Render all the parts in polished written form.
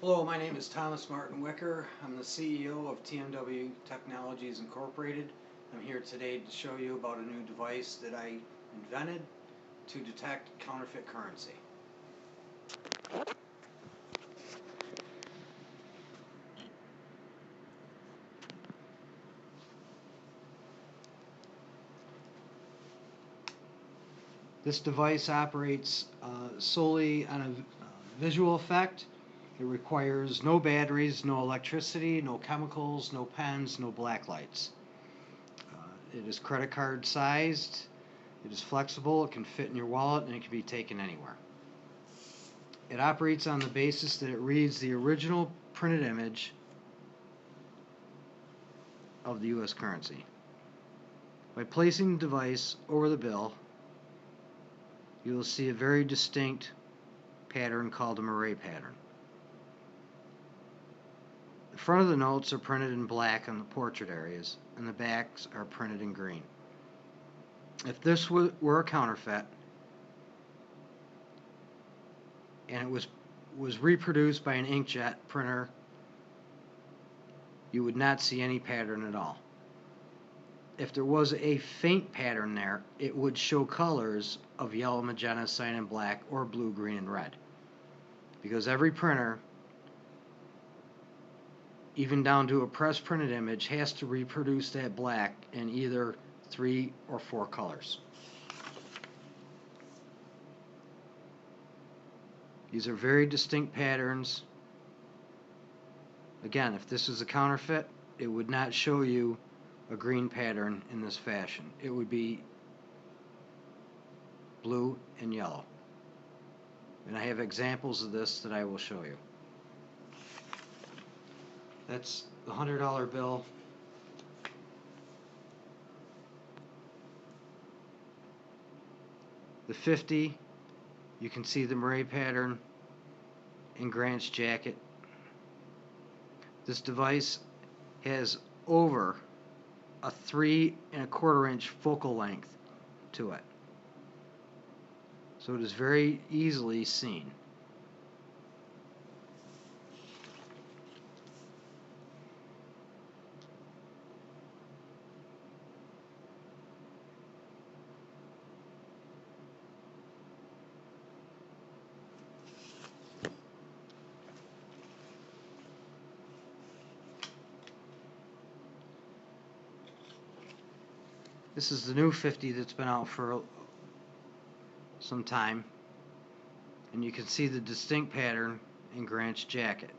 Hello, my name is Thomas Martin Wicker. I'm the CEO of TMW Technologies Incorporated. I'm here today to show you about a new device that I invented to detect counterfeit currency. This device operates solely on a visual effect. It requires no batteries, no electricity, no chemicals, no pens, no black lights. It is credit card sized, it is flexible, it can fit in your wallet, and it can be taken anywhere. It operates on the basis that it reads the original printed image of the U.S. currency. By placing the device over the bill, you will see a very distinct pattern called a moire pattern. The front of the notes are printed in black on the portrait areas, and the backs are printed in green. If this were a counterfeit, and it was reproduced by an inkjet printer, you would not see any pattern at all. If there was a faint pattern there, it would show colors of yellow, magenta, cyan, black, or blue, green, and red. Because every printer, even down to a press printed image, has to reproduce that black in either 3 or 4 colors. These are very distinct patterns. Again, if this is a counterfeit, it would not show you a green pattern in this fashion. It would be blue and yellow. And I have examples of this that I will show you. That's the $100 bill. The 50, you can see the moire pattern in Grant's jacket. This device has over a 3¼ inch focal length to it. So it is very easily seen. This is the new 50 that's been out for some time, and you can see the distinct pattern in Grant's jacket,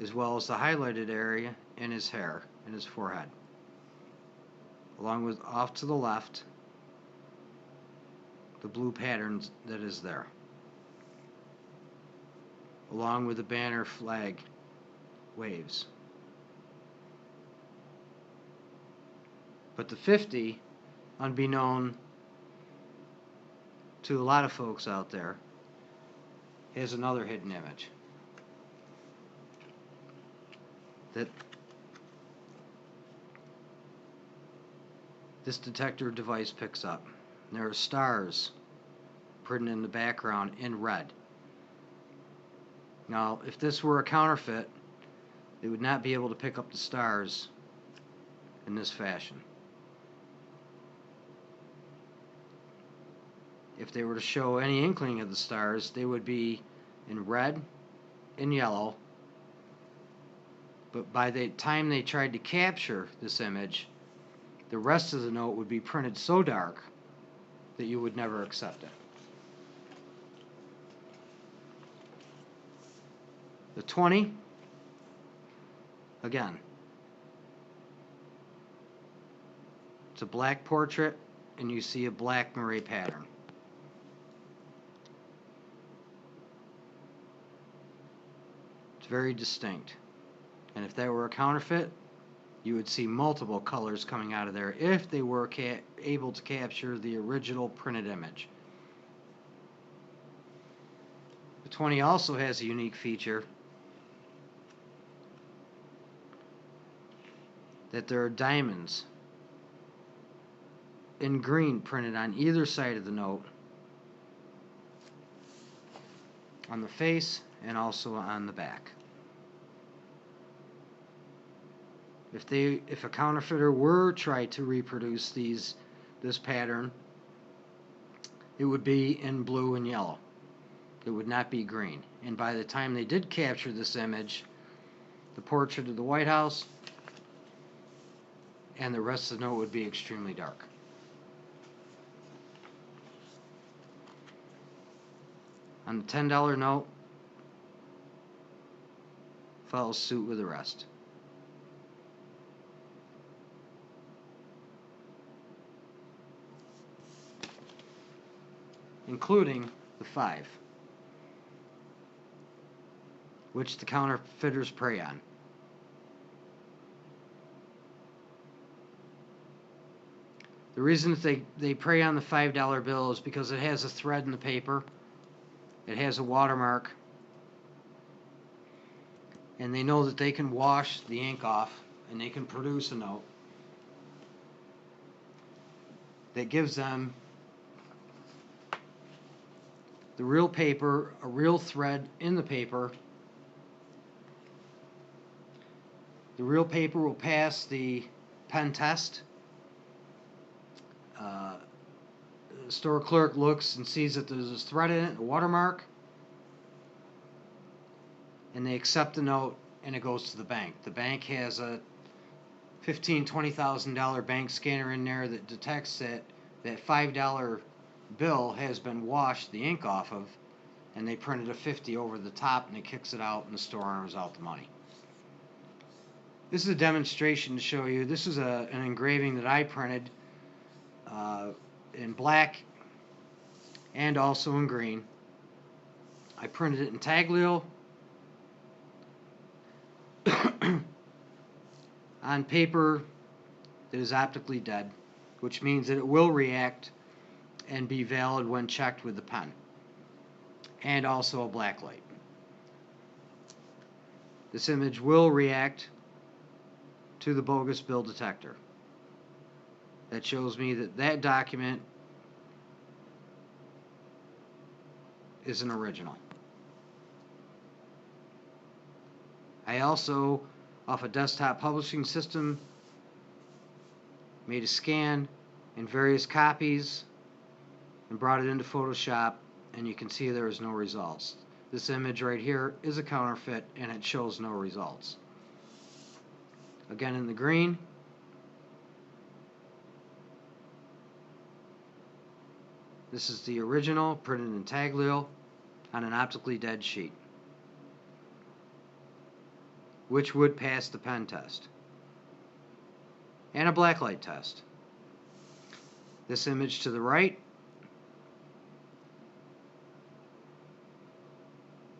as well as the highlighted area in his hair and his forehead, along with off to the left the blue pattern that is there, along with the banner flag waves. But the 50, unbeknown to a lot of folks out there, has another hidden image that this detector device picks up. There are stars printed in the background in red. Now, if this were a counterfeit, they would not be able to pick up the stars in this fashion. If they were to show any inkling of the stars, they would be in red and yellow, but by the time they tried to capture this image, the rest of the note would be printed so dark that you would never accept it. The 20, again, it's a black portrait and you see a black moire pattern. It's very distinct. And if that were a counterfeit, you would see multiple colors coming out of there if they were able to capture the original printed image. The 20 also has a unique feature that there are diamonds in green printed on either side of the note, on the face and also on the back. If a counterfeiter were try to reproduce this pattern, it would be in blue and yellow. It would not be green. And by the time they did capture this image, the portrait of the White House and the rest of the note would be extremely dark. On the $10 note, follows suit with the rest. Including the 5, which the counterfeiters prey on. The reason that they prey on the $5 bill is because it has a thread in the paper, it has a watermark, and they know that they can wash the ink off and they can produce a note that gives them the real paper, a real thread in the paper. The real paper will pass the pen test. The store clerk looks and sees that there's a thread in it, a watermark, and they accept the note and it goes to the bank. The bank has a $15,000, $20,000 bank scanner in there that detects that $5 bill has been washed, the ink off of, and they printed a 50 over the top and it kicks it out and the store owner's out the money. This is a demonstration to show you. This is an engraving that I printed in black and also in green. I printed it in Taglio on paper that is optically dead, which means that it will react and be valid when checked with the pen, and also a black light. This image will react to the bogus bill detector. That shows me that that document is an original. I also, off a desktop publishing system, made a scan in various copies and brought it into Photoshop, and you can see there is no results. This image right here is a counterfeit and it shows no results. Again, in the green, this is the original printed in Taglio on an optically dead sheet, which would pass the pen test and a blacklight test. This image to the right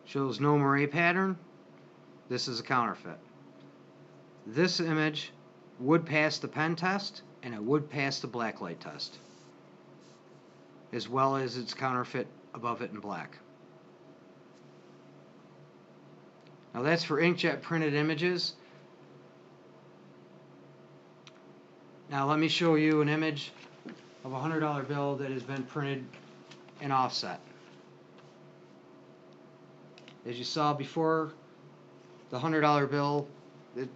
shows no moire pattern. This is a counterfeit. This image would pass the pen test and it would pass the blacklight test, as well as its counterfeit above it in black. Now that's for inkjet printed images. Now let me show you an image of a $100 bill that has been printed in offset. As you saw before, the $100 bill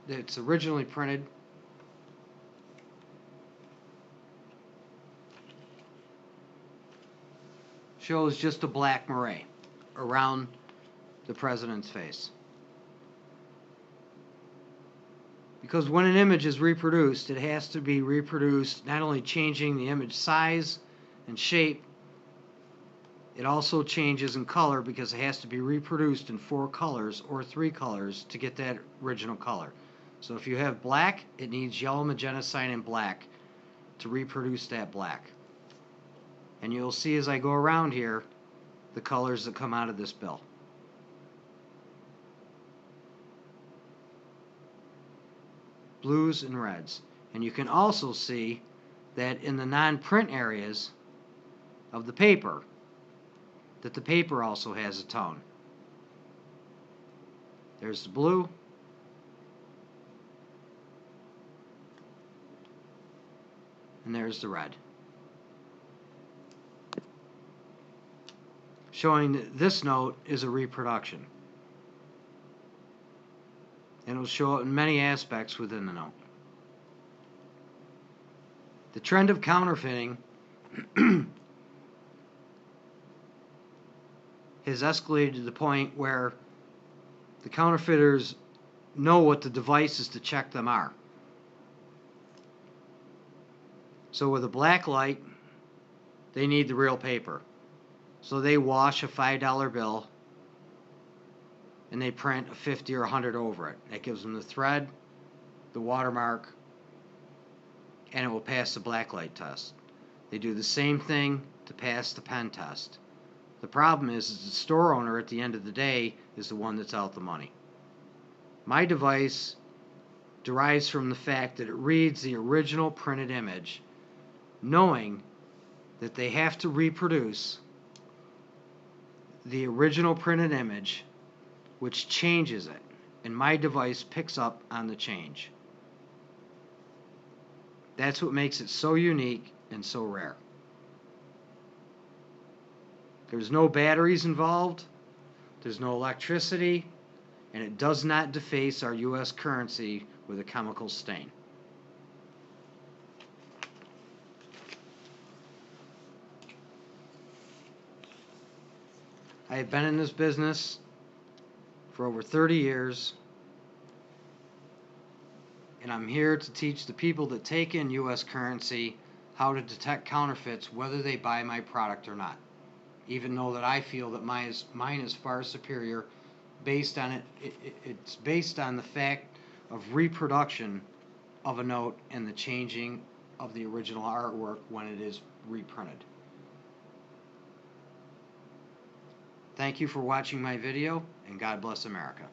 that's originally printed shows just a black moire around the president's face. Because when an image is reproduced, it has to be reproduced not only changing the image size and shape, it also changes in color because it has to be reproduced in 4 colors or 3 colors to get that original color. So if you have black, it needs yellow, magenta, cyan, and black to reproduce that black. And you'll see as I go around here the colors that come out of this bill. Blues and reds. And you can also see that in the non-print areas of the paper, that the paper also has a tone. There's the blue, and there's the red, showing that this note is a reproduction. and it will show up in many aspects within the note. The trend of counterfeiting has escalated to the point where the counterfeiters know what the devices to check them are. So with a black light, they need the real paper. So they wash a $5 bill and they print a 50 or 100 over it. That gives them the thread, the watermark, and it will pass the blacklight test. They do the same thing to pass the pen test. The problem is the store owner at the end of the day is the one that's out the money. My device derives from the fact that it reads the original printed image, knowing that they have to reproduce the original printed image, which changes it, and my device picks up on the change. That's what makes it so unique and so rare. There's no batteries involved, there's no electricity, and it does not deface our U.S. currency with a chemical stain. I have been in this business for over 30 years, and I'm here to teach the people that take in U.S. currency how to detect counterfeits, whether they buy my product or not. Even though that I feel that mine is far superior, based on it's based on the fact of reproduction of a note and the changing of the original artwork when it is reprinted. Thank you for watching my video, and God bless America.